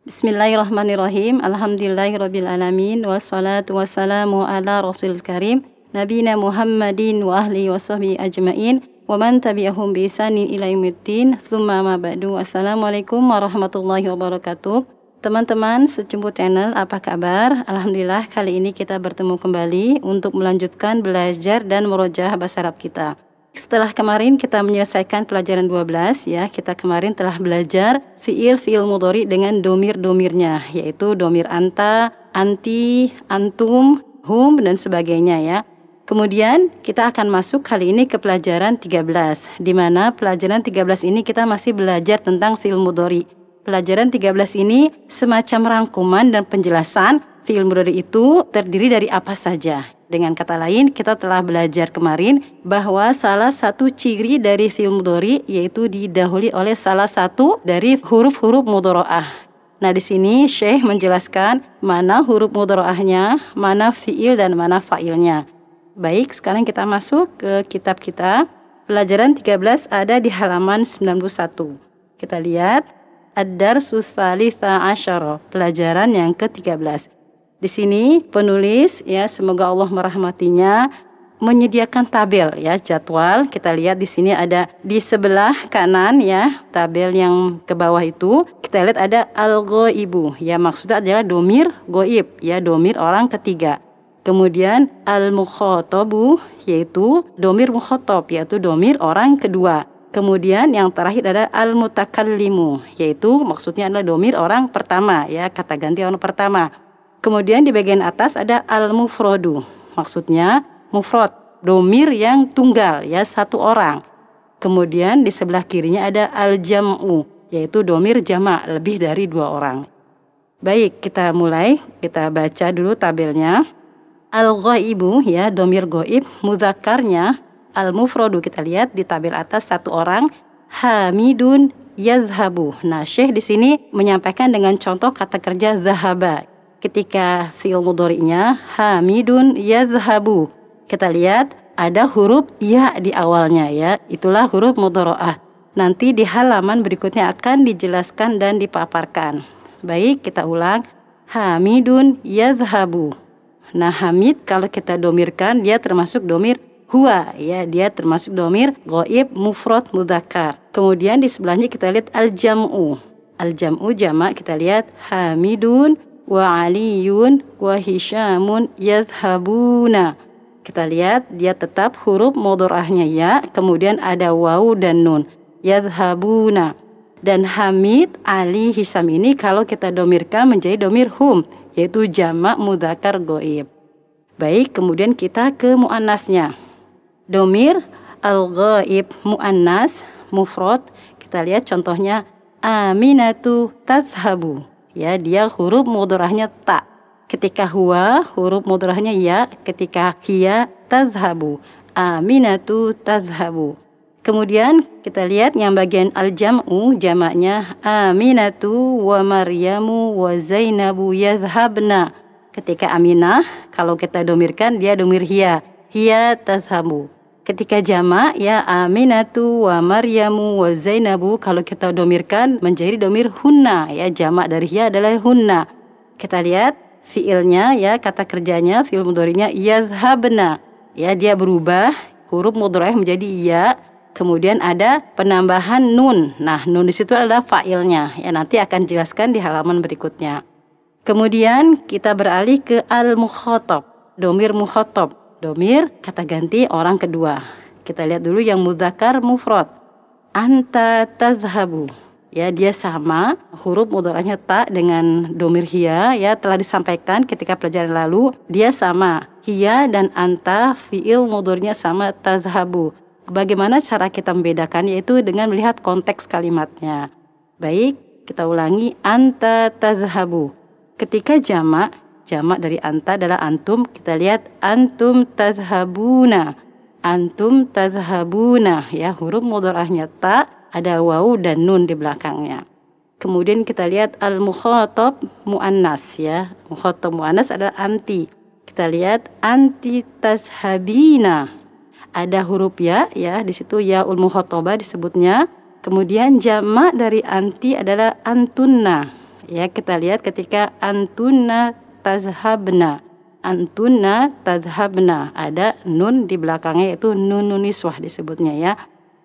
Bismillahirrahmanirrahim. Alhamdulillahirrabbilalamin. Wassalatu wassalamu ala rasulil karim Nabina Muhammadin wa ahli wa sahbihi ajma'in wa man tabi'ahum bi ihsanin ila yaumiddin. Tsumma ma ba'du. Assalamualaikum warahmatullahi wabarakatuh. Teman-teman secumbu channel, apa kabar? Alhamdulillah kali ini kita bertemu kembali untuk melanjutkan belajar dan murojaah bahasa Arab kita. Setelah kemarin kita menyelesaikan pelajaran 12 ya, kita kemarin telah belajar fiil mudhari dengan domir-domirnya, yaitu domir anta, anti, antum, hum, dan sebagainya ya. Kemudian kita akan masuk kali ini ke pelajaran 13, di mana pelajaran 13 ini kita masih belajar tentang fiil mudhari. Pelajaran 13 ini semacam rangkuman dan penjelasan fiil mudhari itu terdiri dari apa saja. Dengan kata lain, kita telah belajar kemarin bahwa salah satu ciri dari fiil mudhari yaitu didahului oleh salah satu dari huruf-huruf mudharaah. Nah, di sini Syekh menjelaskan mana huruf mudharaahnya, mana fiil dan mana fa'ilnya. Baik, sekarang kita masuk ke kitab kita. Pelajaran 13 ada di halaman 91. Kita lihat Ad-Darsus Tsalits Asyara, pelajaran yang ke-13. Di sini penulis ya, semoga Allah merahmatinya, menyediakan tabel ya, jadwal. Kita lihat di sini ada di sebelah kanan ya, tabel yang ke bawah itu kita lihat ada al-ghaibu ya, maksudnya adalah domir goib ya, domir orang ketiga. Kemudian al-mukhatabu yaitu domir mukhatab, yaitu domir orang kedua. Kemudian yang terakhir ada al-mutakallimu, yaitu maksudnya adalah domir orang pertama ya, kata ganti orang pertama. Kemudian di bagian atas ada al-mufradu, maksudnya mufrad, domir yang tunggal ya, satu orang. Kemudian di sebelah kirinya ada al-jam'u, yaitu domir jamak, lebih dari dua orang. Baik, kita mulai, kita baca dulu tabelnya. Al-ghaibu ya, domir goib, mudzakarnya al-mufradu, kita lihat di tabel atas satu orang, hamidun yadhhabu. Nah, Syekh di sini menyampaikan dengan contoh kata kerja zahaba. Ketika fi'il mudhari'nya hamidun yadhhabu, kita lihat ada huruf ya di awalnya ya, itulah huruf mudhari'ah. Nanti di halaman berikutnya akan dijelaskan dan dipaparkan. Baik, kita ulang, hamidun yadhhabu. Nah, hamid kalau kita domirkan dia termasuk domir huwa ya, dia termasuk domir ghaib mufrad mudzakkar. Kemudian di sebelahnya kita lihat al-jam'u. Al-jam'u jamak, kita lihat hamidun wa aliyun wa hisyamun yadhhabuna. Kita lihat dia tetap huruf mudhari'ahnya ya, kemudian ada wawu dan nun, yadhhabuna. Dan Hamid, Ali, Hisyam ini kalau kita domirkan menjadi domir hum, yaitu jamak mudzakkar ghaib. Baik, kemudian kita ke muannasnya. Domir al-ghaib muannas mufrad, kita lihat contohnya Aminatu tadhhabu. Ya, dia huruf mudhari'ahnya ta. Ketika huwa huruf mudhari'ahnya ya, ketika hiya tadhhabu. Aminatu tadhhabu. Kemudian kita lihat yang bagian al-jam'u, jamaknya Aminatu wa Maryamu wa Zainabu yadhhabna. Ketika Aminah kalau kita domirkan dia domir hiya, hiya tadhhabu. Ketika jamak ya Aminatu wa Maryamu wa Zainabu, kalau kita domirkan menjadi domir hunna ya, jamak dari hiya adalah hunna. Kita lihat fiilnya ya, kata kerjanya fiil mudhari'nya yadhhabna ya, dia berubah huruf mudhari'ah menjadi ya, kemudian ada penambahan nun. Nah, nun di situ adalah fa'ilnya ya, nanti akan dijelaskan di halaman berikutnya. Kemudian kita beralih ke al-mukhatab, domir mukhatab, domir kata ganti orang kedua. Kita lihat dulu yang mudzakkar mufrad. Anta tazhabu. Ya, dia sama huruf mudhari'ahnya ta dengan domir hiya ya, telah disampaikan ketika pelajaran lalu. Dia sama. Hiya dan anta fiil mudhari'nya sama tazhabu. Bagaimana cara kita membedakan, yaitu dengan melihat konteks kalimatnya. Baik, kita ulangi, anta tazhabu. Ketika jamak dari anta adalah antum, kita lihat antum tazhabuna. Antum tazhabuna ya, huruf mudhari'ahnya ta, ada wawu dan nun di belakangnya. Kemudian kita lihat al-mukhatab muannas ya. Mukhatab muannas adalah anti. Kita lihat anti tazhabina. Ada huruf ya di situ yaul mukhatabah disebutnya. Kemudian jamak dari anti adalah antunna Ya, kita lihat ketika antunna tazhabna. Antunna tazhabna. Ada nun di belakangnya, yaitu nun niswah disebutnya ya.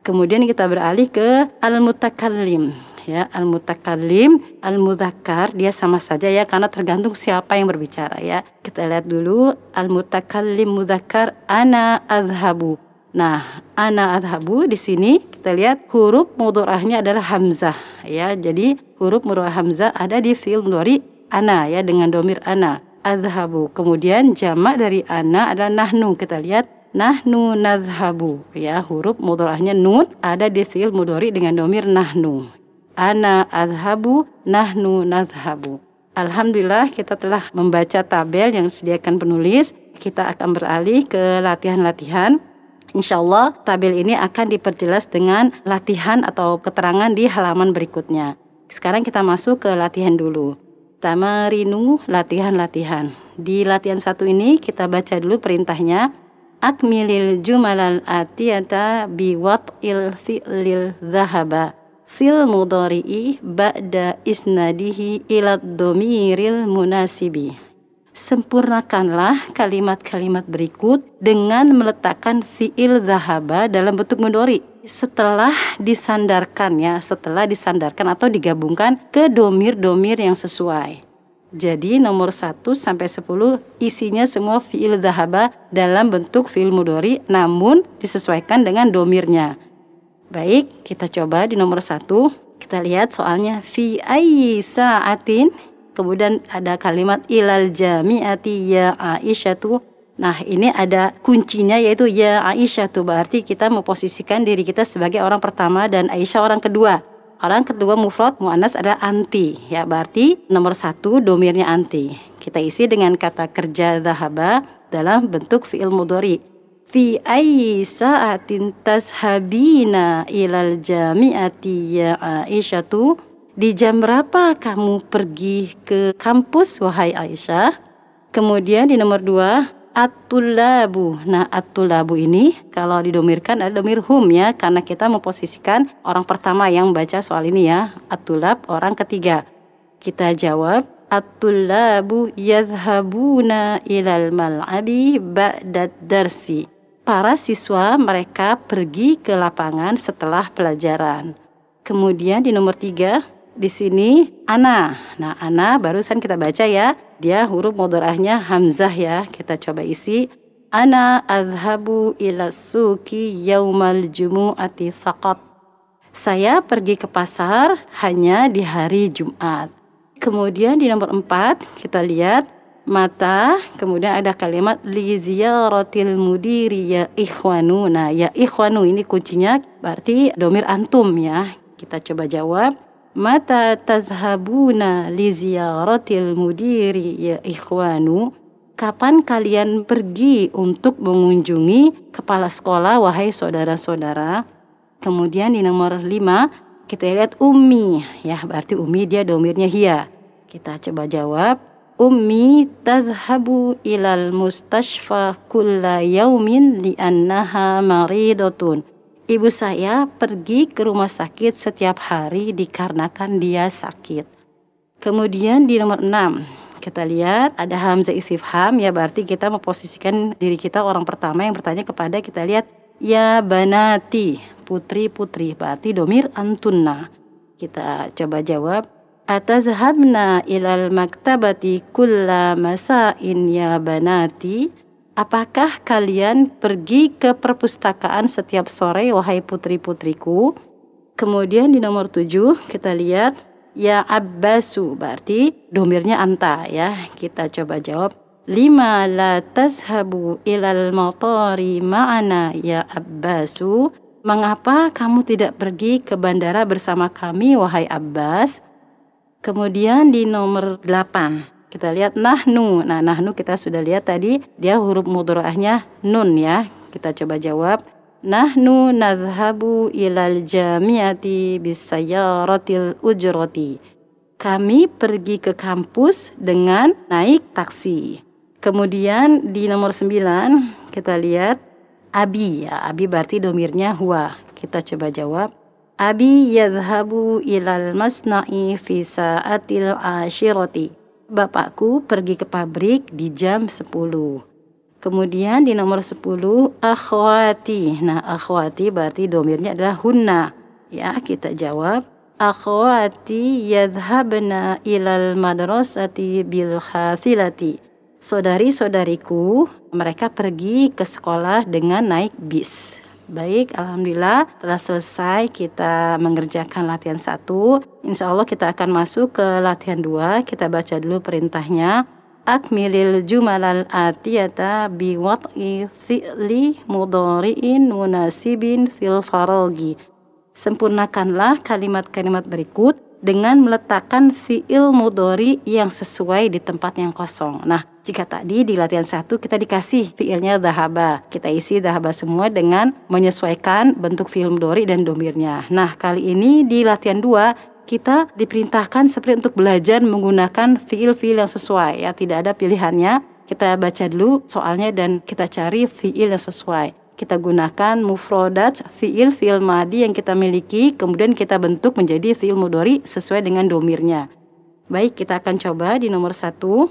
Kemudian kita beralih ke al-mutakallim. Ya, al-mutakallim, al-mudzakkar, dia sama saja ya, karena tergantung siapa yang berbicara ya. Kita lihat dulu al-mutakallim mudzakkar, ana adhabu. Nah, ana adhabu di sini kita lihat huruf mudhari'nya adalah hamzah ya. Jadi huruf mudhari' hamzah ada di fi'il mudhari' ana ya, dengan domir ana adhabu. Kemudian jamak dari ana adalah nahnu. Kita lihat nahnu nadhabu ya, huruf mudhari'nya nun ada di fi'il mudhari' dengan domir nahnu. Ana adhabu, nahnu nadhabu. Alhamdulillah kita telah membaca tabel yang disediakan penulis. Kita akan beralih ke latihan-latihan. Insyaallah tabel ini akan diperjelas dengan latihan atau keterangan di halaman berikutnya. Sekarang kita masuk ke latihan dulu. Tamarinu, latihan-latihan. Di latihan 1 ini kita baca dulu perintahnya. Akmilil jumalal atiyata biwat'il fi'lil dhahaba fil mudhari'i ba'da isnadihi ilad domiril munasibi. Sempurnakanlah kalimat-kalimat berikut dengan meletakkan fi'il dhahaba dalam bentuk mudhari setelah disandarkan ya, setelah disandarkan atau digabungkan ke domir-domir yang sesuai. Jadi nomor 1 sampai 10 isinya semua fi'il dhahaba dalam bentuk fi'il mudhari namun disesuaikan dengan domirnya. Baik, kita coba di nomor 1. Kita lihat soalnya fi ayyi sa'atin. Kemudian ada kalimat ilal jami'ati ya Aisyatu. Nah, ini ada kuncinya yaitu ya Aisyatu. Berarti kita memposisikan diri kita sebagai orang pertama dan Aisyah orang kedua. Orang kedua mufrad muannas adalah anti. Ya, berarti nomor 1 domirnya anti. Kita isi dengan kata kerja dhahaba dalam bentuk fi'il mudhari. Fi ayyi sa'atin tashabina ilal jami'ati ya Aisyatu. Di jam berapa kamu pergi ke kampus wahai Aisyah? Kemudian di nomor 2 at-tullabu. Nah, at-tullabu ini kalau didomirkan ada domir hum ya, karena kita memposisikan orang pertama yang baca soal ini ya. At-tullab orang ketiga. Kita jawab at-tullabu yadhhabuna ilal mal'abi ba'dad darsi. Para siswa mereka pergi ke lapangan setelah pelajaran. Kemudian di nomor 3 di sini ana. Nah, ana barusan kita baca ya. Dia huruf mudhari'nya hamzah ya. Kita coba isi. Ana adhabu ila suki yaumal jumu'ati faqat. Saya pergi ke pasar hanya di hari Jumat. Kemudian di nomor 4 kita lihat mata. Kemudian ada kalimat li ziyaratil mudiri ya ikhwanu. Nah, ya ikhwanu ini kuncinya berarti domir antum ya. Kita coba jawab. Mata tazhabuna li ziyaratil mudiri ya ikhwanu. Kapan kalian pergi untuk mengunjungi kepala sekolah wahai saudara-saudara? Kemudian di nomor 5 kita lihat ummi ya, berarti ummi dia domirnya hiya. Kita coba jawab. Ummi tazhabu ilal mustashfa kulla yaumin li'annaha maridatun. Ibu saya pergi ke rumah sakit setiap hari dikarenakan dia sakit. Kemudian di nomor 6 kita lihat ada hamzah istifham ya, berarti kita memposisikan diri kita orang pertama yang bertanya kepada, kita lihat ya banati, putri-putri, berarti domir antunna. Kita coba jawab. Atazhabna ilal maktabati kulla masa'in ya banati. Apakah kalian pergi ke perpustakaan setiap sore wahai putri-putriku? Kemudian di nomor 7 kita lihat ya Abbasu, berarti domirnya anta ya. Kita coba jawab. Lima la tazhabu ilal matari ma'ana ya Abbasu. Mengapa kamu tidak pergi ke bandara bersama kami wahai Abbas? Kemudian di nomor 8 kita lihat nahnu. Nah, nahnu kita sudah lihat tadi dia huruf mudhari'nya nun ya. Kita coba jawab. Nahnu nadhhabu ilal jami'ati bisayyaratil ujrati. Kami pergi ke kampus dengan naik taksi. Kemudian di nomor 9 kita lihat abi ya. Abi berarti domirnya huwa. Kita coba jawab. Abi yadhabu ilal masna'i fi sa'atil ashirati. Bapakku pergi ke pabrik di jam 10. Kemudian di nomor 10, akhwati. Nah, akhwati berarti domirnya adalah hunna. Ya, kita jawab, akhwati yadhabna ilal madrasati bil khafilati. Saudari-saudariku, mereka pergi ke sekolah dengan naik bis. Baik, alhamdulillah telah selesai kita mengerjakan latihan 1. Insya Allah kita akan masuk ke latihan 2. Kita baca dulu perintahnya. Akmilil jumalal atiyata biwat'i fi'li mudhari'in munasibin fil faragi. Sempurnakanlah kalimat-kalimat berikut dengan meletakkan fi'il mudhari yang sesuai di tempat yang kosong. Nah, jika tadi di latihan 1 kita dikasih fi'ilnya dhahaba, kita isi dhahaba semua dengan menyesuaikan bentuk fi'il mudhari dan domirnya. Nah, kali ini di latihan 2 kita diperintahkan seperti untuk belajar menggunakan fi'il-fi'il yang sesuai, ya, tidak ada pilihannya. Kita baca dulu soalnya dan kita cari fi'il yang sesuai. Kita gunakan mufrodat fi'il madi yang kita miliki, kemudian kita bentuk menjadi fi'il mudhari sesuai dengan domirnya. Baik, kita akan coba di nomor 1.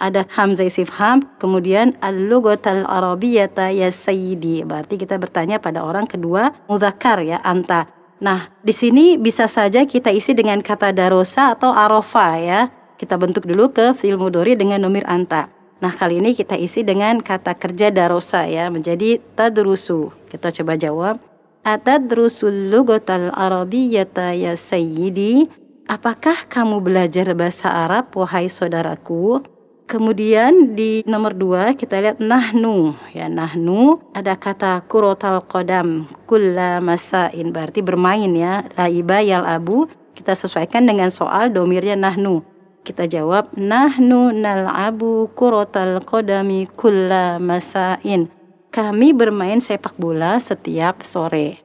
Ada hamzah istifham, kemudian al-lughatal arabiyyata ya sayyidi. Berarti kita bertanya pada orang kedua mudzakkar, ya, anta. Nah, di sini bisa saja kita isi dengan kata darosa atau arofa, ya. Kita bentuk dulu ke fi'il mudhari dengan domir anta. Nah, kali ini kita isi dengan kata kerja darosa, ya, menjadi tadrusu. Kita coba jawab. Atadrusul lughatal arabiyyata ya sayyidi. Apakah kamu belajar bahasa Arab, wahai saudaraku? Kemudian di nomor 2 kita lihat nahnu, ya, nahnu ada kata kurotal qadam kulla masain, berarti bermain, ya, laiba yal'abu. Kita sesuaikan dengan soal domirnya nahnu. Kita jawab nahnu nal'abu kurotal qadami kulla masain. Kami bermain sepak bola setiap sore.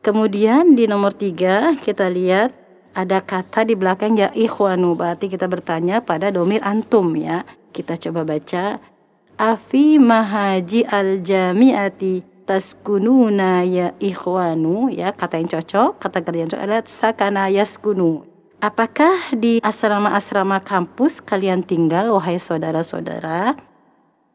Kemudian di nomor 3 kita lihat ada kata di belakang ya ikhwanu, berarti kita bertanya pada domir antum, ya. Kita coba baca. Afi mahaji al-jami'ati taskununa ya ikhwanu, ya, kata yang cocok, kata kerja yang cocok adalah sakana yaskunu. Apakah di asrama-asrama kampus kalian tinggal, wahai saudara-saudara?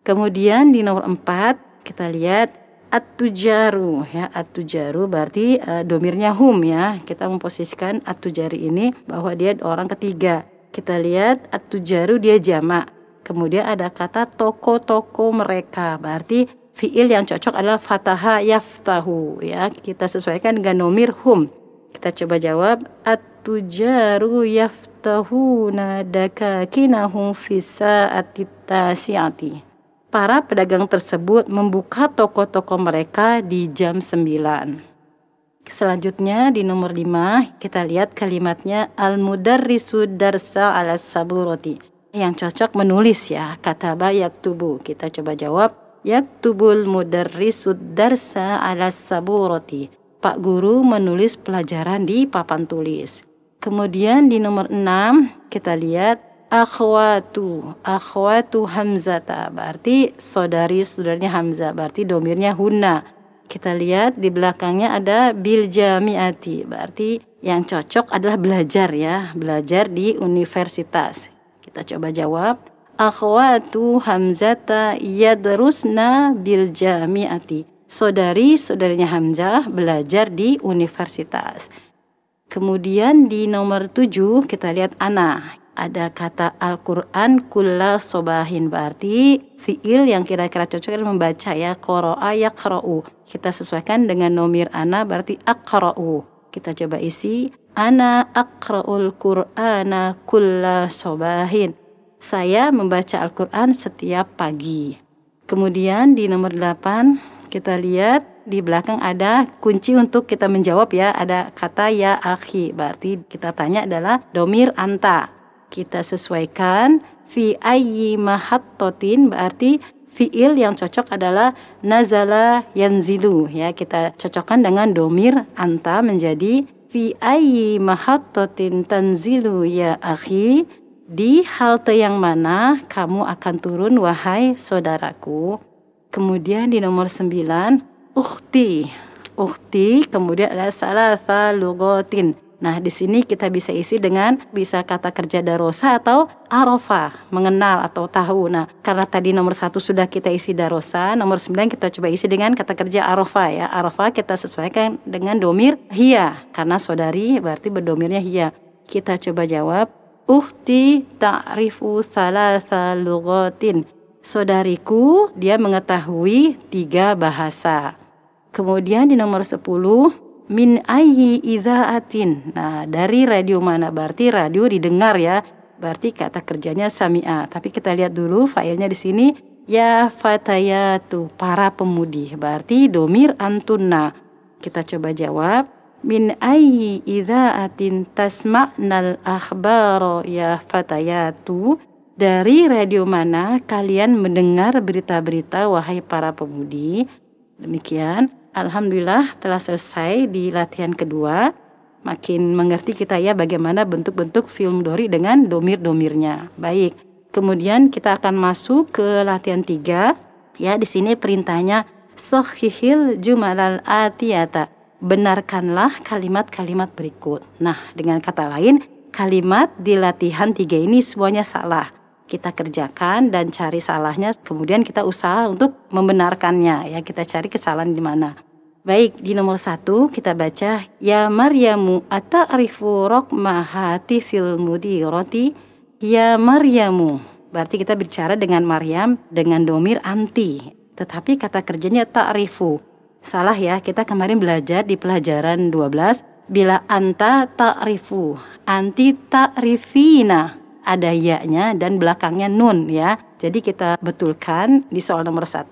Kemudian di nomor 4 kita lihat at-tujaru, ya, at-tujaru berarti domirnya hum, ya. Kita memposisikan at-tujari ini bahwa dia orang ketiga. Kita lihat at-tujaru dia jamak. Kemudian ada kata toko-toko mereka, berarti fi'il yang cocok adalah fataha yaftahu, ya. Kita sesuaikan dengan domir hum. Kita coba jawab at-tujaru yaftahuna dakakinahum fi sa'ati tasi'ati. Para pedagang tersebut membuka toko-toko mereka di jam 9. Selanjutnya di nomor 5 kita lihat kalimatnya al-mudarrisu darsa ala saburoti. Yang cocok menulis, ya, kataba yaktubu. Kita coba jawab yaktubul mudarrisu darsa ala saburoti. Pak guru menulis pelajaran di papan tulis. Kemudian di nomor 6 kita lihat akhwatu hamzata, berarti saudari-saudarinya Hamzah, berarti domirnya hunna. Kita lihat di belakangnya ada bil jami'ati, berarti yang cocok adalah belajar, ya, belajar di universitas. Kita coba jawab akhwatu hamzata yadrusna bil jami'ati. Saudari-saudarinya Hamzah belajar di universitas. Kemudian di nomor 7 kita lihat ana. Ada kata Al-Quran kulla sobahin, berarti fi'il yang kira-kira cocok adalah membaca, ya, qara'a yaqra'u. Kita sesuaikan dengan nomir ana berarti aqra'u. Kita coba isi ana aqra'ul qur'ana kulla sobahin. Saya membaca Al-Quran setiap pagi. Kemudian di nomor 8 kita lihat di belakang ada kunci untuk kita menjawab, ya, ada kata ya akhi, berarti kita tanya adalah domir anta. Kita sesuaikan fi ayyi mahattotin, berarti fi'il yang cocok adalah nazala yanzilu, ya. Kita cocokkan dengan domir anta menjadi fi ayyi mahattotin tanzilu ya akhi. Di halte yang mana kamu akan turun, wahai saudaraku. Kemudian di nomor 9 ukhti. ukhti, kemudian ada salasa lugatin. Nah, di sini kita bisa isi dengan bisa kata kerja darosa atau arafa, mengenal atau tahu. Nah, karena tadi nomor 1 sudah kita isi darosa, nomor 9 kita coba isi dengan kata kerja arafa ya. Arafa kita sesuaikan dengan domir hiya, karena saudari berarti berdomirnya hiya. Kita coba jawab, ukhti ta'rifu salasa lugatin. Saudariku, dia mengetahui 3 bahasa. Kemudian di nomor 10, min ayyi idza'atin. Nah, dari radio mana? Berarti radio didengar ya. Berarti kata kerjanya sami'a. Tapi kita lihat dulu failnya di sini, ya fatayatu, para pemudi. Berarti domir antunna. Kita coba jawab, min ayyi idza'atin tasma'nal akhbaro ya fatayatu. Dari radio mana kalian mendengar berita-berita wahai para pemudi? Demikian. Alhamdulillah telah selesai di latihan kedua. Makin mengerti kita ya bagaimana bentuk-bentuk film dori dengan domir-domirnya. Baik. Kemudian kita akan masuk ke latihan 3. Ya, di sini perintahnya shahihil jumalal atiyata. Benarkanlah kalimat-kalimat berikut. Nah, dengan kata lain, kalimat di latihan 3 ini semuanya salah. Kita kerjakan dan cari salahnya, kemudian kita usaha untuk membenarkannya ya, kita cari kesalahan di mana. Baik, di nomor 1 kita baca, ya Maryamu ata'rifu raqma hatifil mudirati. Ya Maryamu, berarti kita bicara dengan Maryam dengan domir anti, tetapi kata kerjanya ta'rifu. Salah ya, kita kemarin belajar di pelajaran 12, bila anta ta'rifu, anti ta'rifina, ada ya-nya dan belakangnya nun ya. Jadi kita betulkan di soal nomor 1.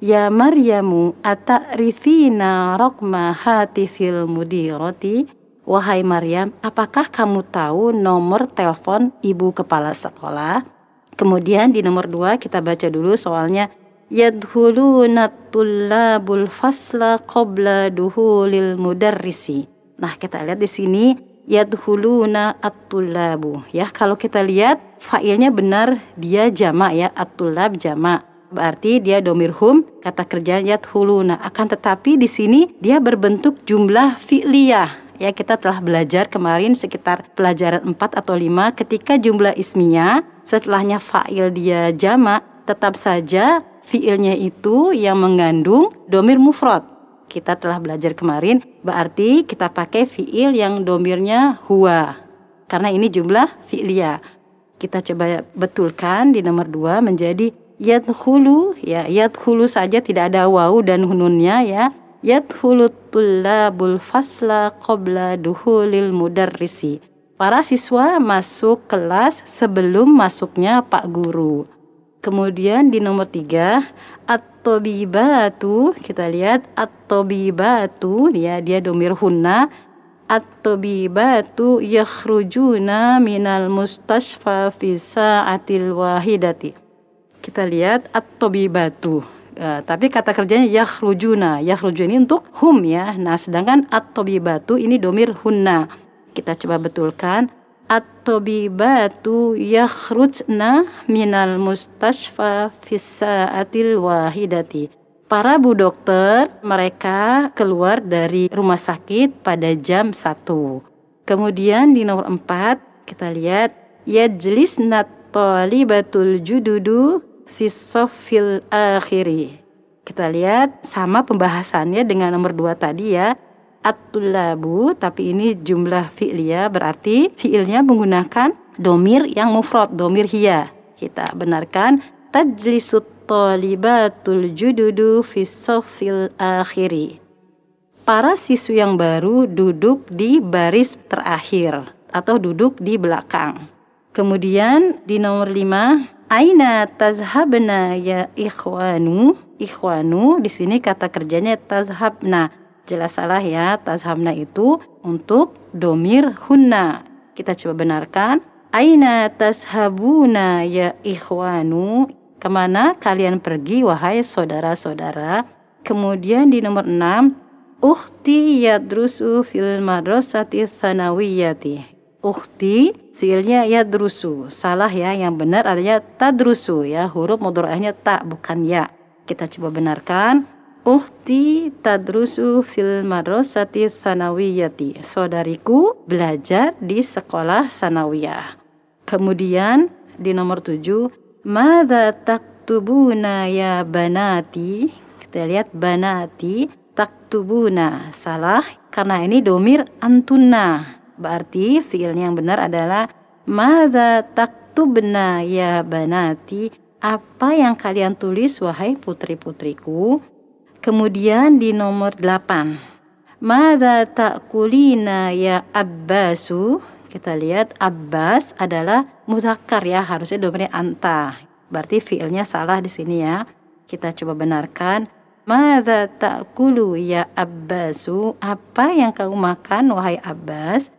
Ya Maryamu ata'rifina raqma hatifil mudirati. Wahai Maryam, apakah kamu tahu nomor telepon ibu kepala sekolah? Kemudian di nomor 2 kita baca dulu soalnya. Yadkhuluna tullabul fasla qabla duhulil mudarrisi. Nah, kita lihat di sini yadkhuluna at-tullabu ya. Kalau kita lihat failnya benar, dia jamak ya, at-tullab jamak. Berarti dia domir hum, kata kerja yadkhuluna. Akan tetapi di sini dia berbentuk jumlah fi'liyah. Ya, kita telah belajar kemarin sekitar pelajaran 4 atau 5 ketika jumlah ismiyah setelahnya fa'il dia jamak, tetap saja fi'ilnya itu yang mengandung domir mufrad. Kita telah belajar kemarin, berarti kita pakai fi'il yang domirnya huwa. Karena ini jumlah fi'liyah. Kita coba betulkan di nomor 2 menjadi yadkhulu ya, yadkhulu saja tidak ada waw dan hununnya ya. Yadkhulu tullabul fasla qabla duhulil mudarrisi. Para siswa masuk kelas sebelum masuknya Pak Guru. Kemudian di nomor 3, at-tabibatu, kita lihat at-tabibatu ya, dia domir hunna. At-tabibatu yakhrujuna minal mustashfa fi sa'atil wahidati. Kita lihat at-tabibatu. Tapi kata kerjanya yakhrujuna. Yakhrujuna ini untuk hum ya. Nah, sedangkan at-tabibatu ini domir hunna. Kita coba betulkan. At-tabibatu yakhrujna minal mustashfa fi sa'atil wahidati. Para bu dokter, mereka keluar dari rumah sakit pada jam 1. Kemudian di nomor 4 kita lihat yajlisnat talibatul jududu fis saffil akhiri. Kita lihat sama pembahasannya dengan nomor 2 tadi ya. At-tullabu, tapi ini jumlah fi'liyah, berarti fi'ilnya menggunakan domir yang mufrad, domir hiya. Kita benarkan tajlisut talibatul jududu fis saffil akhiri. Para siswa yang baru duduk di baris terakhir atau duduk di belakang. Kemudian di nomor 5, aina tazhabna ya ikhwanu. Ikhwanu di sini kata kerjanya tazhabna. Jelas salah ya, tazhabna itu untuk domir hunna. Kita coba benarkan. Aina tazhabuna ya ikhwanu. Kemana kalian pergi wahai saudara-saudara? Kemudian di nomor 6, ukhti yadrusu fil madrasati tsanawiyati. Ukhti fiilnya yadrusu. Salah ya, yang benar adanya tadrusu ya, huruf mudhari'nya ta bukan ya. Kita coba benarkan. Ukhti tadrusu fil madrasati tsanawiyati. Saudariku belajar di sekolah sanawiyah. Kemudian di nomor 7, madza taktubuna ya banati. Kita lihat banati, taktubuna. Salah karena ini domir antunna. Berarti fiilnya yang benar adalah madza taktubna ya banati. Apa yang kalian tulis wahai putri-putriku? Kemudian di nomor 8, madza ta'kulina ya Abbasu. Kita lihat Abbas adalah muzakkar ya, harusnya domirnya anta. Berarti fiilnya salah di sini ya. Kita coba benarkan. Madza ta'kulu ya Abbasu. Apa yang kamu makan wahai Abbas?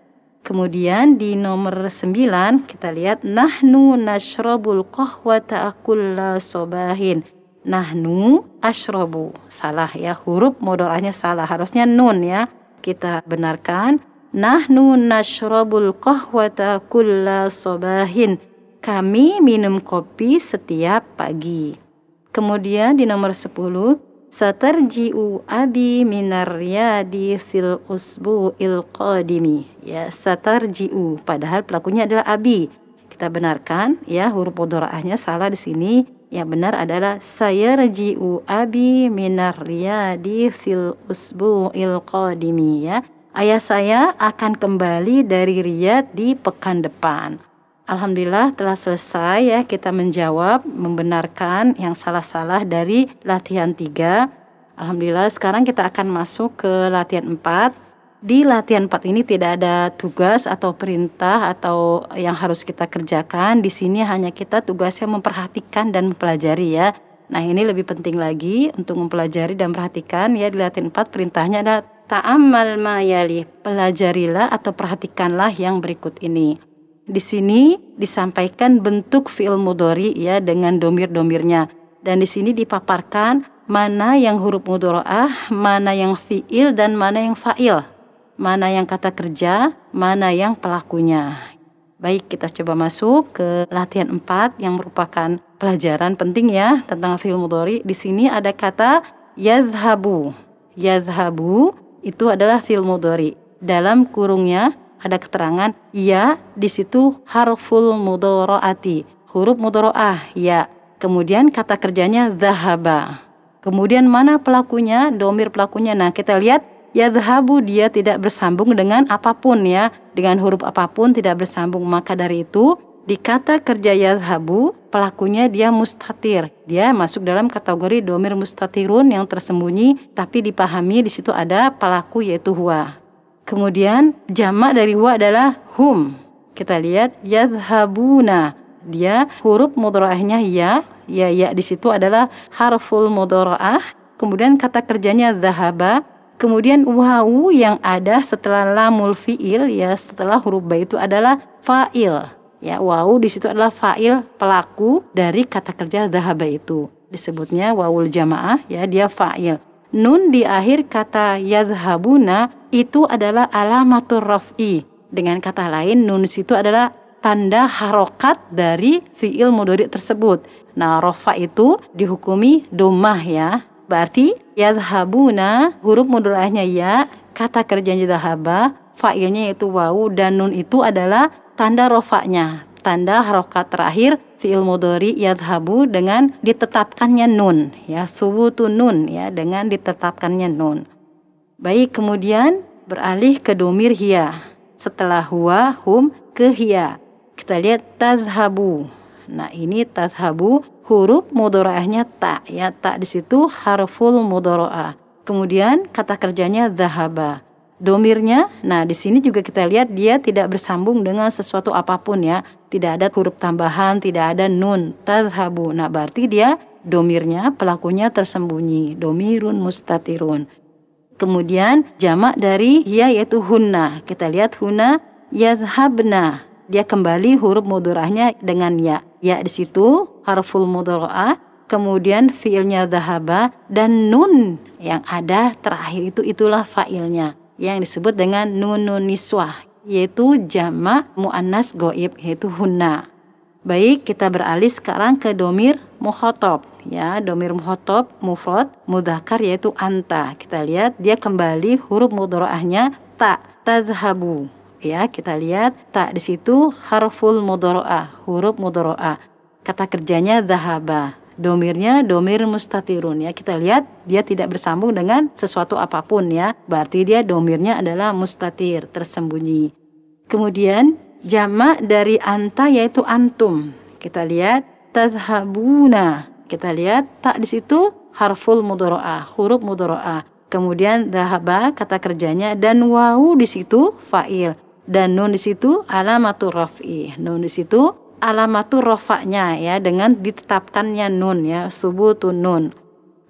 Kemudian di nomor 9 kita lihat nahnu nashrabul qahwata kulla sobahin. Nahnu ashrobu. Salah ya, huruf mudhari'nya salah, harusnya nun ya. Kita benarkan. Nahnu nashrabul qahwata kulla sobahin. Kami minum kopi setiap pagi. Kemudian di nomor 10, satarji'u abi minar riyadi fil usbu'il qadimi. Ya, satarji'u padahal pelakunya adalah abi. Kita benarkan ya, huruf mudhari'nya salah di sini. Yang benar adalah sayarji'u abi minar riyadi fil usbu'il qadimi ya. Ayah saya akan kembali dari Riyadh di pekan depan. Alhamdulillah telah selesai ya, kita menjawab, membenarkan yang salah-salah dari latihan 3. Alhamdulillah sekarang kita akan masuk ke latihan 4. Di latihan 4 ini tidak ada tugas atau perintah atau yang harus kita kerjakan. Di sini hanya kita tugasnya memperhatikan dan mempelajari ya. Nah ini lebih penting lagi untuk mempelajari dan perhatikan ya. Di latihan 4 perintahnya ada ta'ammal ma yali. Pelajarilah atau perhatikanlah yang berikut ini. Di sini disampaikan bentuk fi'il mudhari ya dengan domir-domirnya. Dan di sini dipaparkan mana yang huruf mudhari'ah, mana yang fi'il dan mana yang fa'il. Mana yang kata kerja, mana yang pelakunya. Baik, kita coba masuk ke latihan 4 yang merupakan pelajaran penting ya tentang fi'il mudhari. Di sini ada kata yazhabu. Yazhabu itu adalah fi'il mudhari. Dalam kurungnya ada keterangan ya, di situ harful mudhari'ati. Huruf mudhari'ah ya. Kemudian kata kerjanya zahaba. Kemudian mana pelakunya? Domir pelakunya. Nah, kita lihat yadhabu dia tidak bersambung dengan apapun ya. Dengan huruf apapun tidak bersambung. Maka dari itu di kata kerja yadhabu pelakunya dia mustatir. Dia masuk dalam kategori domir mustatirun yang tersembunyi. Tapi dipahami di situ ada pelaku yaitu huwa. Kemudian jamak dari huwa adalah hum. Kita lihat yadhabuna. Dia huruf mudhari'ahnya ya. Ya di situ adalah harful mudhari'ah. Kemudian kata kerjanya zahaba. Kemudian wawu yang ada setelah lamul fi'il ya, setelah huruf ba itu adalah fa'il. Ya, wawu di situ adalah fa'il, pelaku dari kata kerja dhahaba itu. Disebutnya wawul jamaah ya, dia fa'il. Nun di akhir kata yadhhabuna itu adalah alamatur raf'i. Dengan kata lain nun situ adalah tanda harokat dari fi'il mudhari tersebut. Nah, rafa itu dihukumi dhammah ya. Berarti yadhhabuna huruf mudhari'ahnya ya, kata kerjanya dhahaba, fa'ilnya yaitu wawu dan nun itu adalah tanda rofa'nya, tanda harokat terakhir fi'il mudhari yadhhabu dengan ditetapkannya nun ya, subutun nun ya, dengan ditetapkannya nun. Baik, kemudian beralih ke domir hiya. Setelah huwa, hum, ke hiya. Kita lihat tazhabu. Nah, ini tazhabu huruf mudhari'ahnya ta ya, ta di situ harful mudhari'ah. Kemudian kata kerjanya zahaba. Domirnya, nah di sini juga kita lihat dia tidak bersambung dengan sesuatu apapun ya. Tidak ada huruf tambahan, tidak ada nun, tazhabu. Nah, berarti dia domirnya, pelakunya tersembunyi, domirun mustatirun. Kemudian jamak dari hiya yaitu hunna. Kita lihat hunna yazhabna. Dia kembali huruf mudhari'ahnya dengan ya. Ya di situ harful mudhari'ah, kemudian fiilnya dhahaba dan nun yang ada terakhir itu itulah fa'ilnya yang disebut dengan nunun niswah, yaitu jamak muannas ghaib yaitu hunna. Baik, kita beralih sekarang ke domir mukhatab ya, domir mukhatab mufrad mudzakkar yaitu anta. Kita lihat dia kembali huruf mudharaahnya ta, tazhabu. Ya, kita lihat ta di situ harful mudharaah, huruf mudharaah. Kata kerjanya zahaba. Domirnya domir mustatirun ya. Kita lihat dia tidak bersambung dengan sesuatu apapun ya. Berarti dia domirnya adalah mustatir, tersembunyi. Kemudian jamak dari anta yaitu antum. Kita lihat tazhabuna. Kita lihat tak di situ harful mudharaah, huruf mudharaah. Kemudian zahaba kata kerjanya dan wawu di situ fa'il dan nun di situ alamatur raf'i. Nun di situ alamatur rafa'nya ya dengan ditetapkannya nun ya, subutun nun.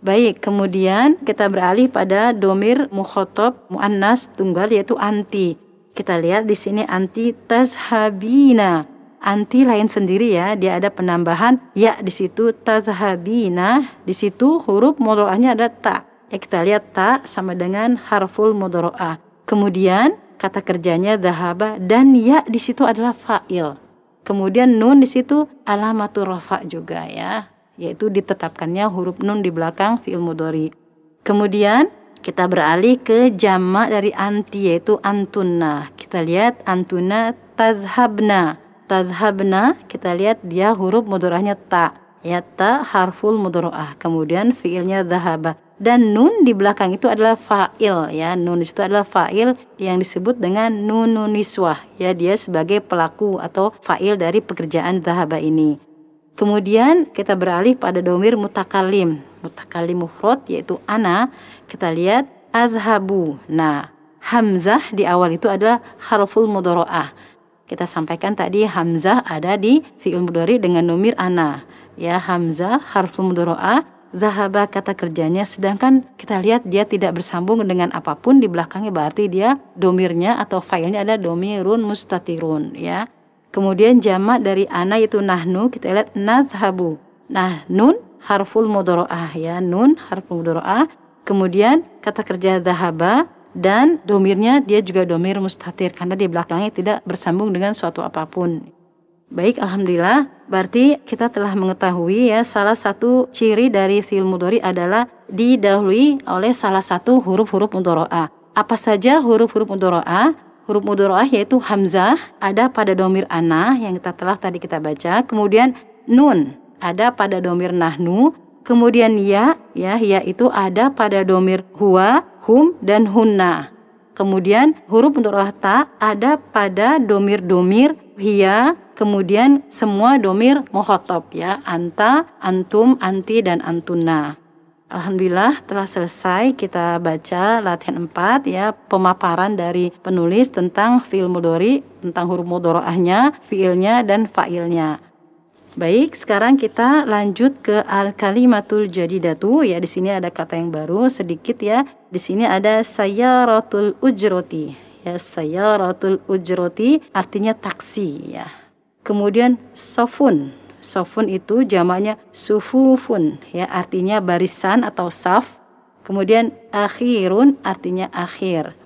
Baik, kemudian kita beralih pada domir mukhatab muannas tunggal yaitu anti. Kita lihat di sini anti tazhabina. Anti lain sendiri ya, dia ada penambahan ya di situ tazhabina, di situ huruf mudharaahnya ada ta. Ya, kita lihat ta sama dengan harful mudharaah. Kemudian kata kerjanya zahaba dan ya di situ adalah fa'il. Kemudian nun di situ alamatur rafa juga ya, yaitu ditetapkannya huruf nun di belakang fi'il mudhari. Kemudian kita beralih ke jamak dari anti yaitu antunna. Kita lihat antunna tazhabna. Tazhabna kita lihat dia huruf mudharaahnya ta. Ya ta harful mudharaah. Kemudian fi'ilnya zahaba. Dan nun di belakang itu adalah fa'il ya. Nun di situ adalah fa'il yang disebut dengan nunun niswah ya, dia sebagai pelaku atau fa'il dari pekerjaan zahaba ini. Kemudian kita beralih pada domir mutakallim. Mutakallim mufrad yaitu ana. Kita lihat azhabu. Nah, hamzah di awal itu adalah harful mudharaah. Kita sampaikan tadi hamzah ada di fi'il mudhari dengan domir ana. Ya, hamzah harful mudharaah. Zahaba kata kerjanya, sedangkan kita lihat dia tidak bersambung dengan apapun di belakangnya, berarti dia domirnya atau failnya ada domirun mustatirun ya. Kemudian jamak dari ana itu nahnu, kita lihat nazhabu. Nah, nun harful mudharaah ya, nun harful mudharaah. Kemudian kata kerja zahaba dan domirnya dia juga domir mustatir karena di belakangnya tidak bersambung dengan suatu apapun. Baik, alhamdulillah. Berarti kita telah mengetahui ya salah satu ciri dari fi'il mudhari adalah didahului oleh salah satu huruf-huruf mudharaah. Apa saja huruf-huruf mudharaah? Huruf mudharaah yaitu hamzah ada pada domir ana yang tadi kita baca. Kemudian nun ada pada domir nahnu. Kemudian ya itu ada pada domir huwa, hum dan hunna. Kemudian huruf mudharaah ta ada pada domir-domir hiya, kemudian semua domir mukhatab ya, anta, antum, anti dan antunna. Alhamdulillah telah selesai kita baca latihan 4 ya, pemaparan dari penulis tentang fi'il mudhari, tentang huruf mudharaahnya, fi'ilnya dan fa'ilnya. Baik, sekarang kita lanjut ke al-kalimatul jadidatu ya. Di sini ada kata yang baru sedikit ya. Di sini ada sayyaratul ujroti. Ya, sayyaratul ujroti artinya taksi ya. Kemudian sofun. Sofun itu jamaknya sufufun ya, artinya barisan atau saf. Kemudian akhirun artinya akhir.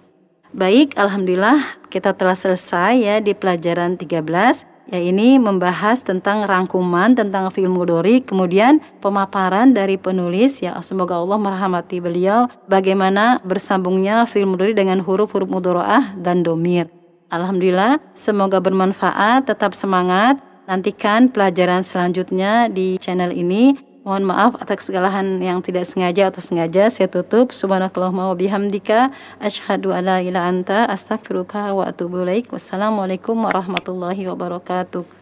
Baik, alhamdulillah kita telah selesai ya di pelajaran 13. Ya, ini membahas tentang rangkuman tentang fi'il mudhari, kemudian pemaparan dari penulis ya, semoga Allah merahmati beliau bagaimana bersambungnya fi'il mudhari dengan huruf-huruf mudharaah dan domir. Alhamdulillah, semoga bermanfaat, tetap semangat. Nantikan pelajaran selanjutnya di channel ini. Mohon maaf atas segala hal yang tidak sengaja atau sengaja. Saya tutup. Subhanakallahumma wa bihamdika asyhadu alla ilaha illa anta astaghfiruka wa atubu ilaik. Wassalamualaikum warahmatullahi wabarakatuh.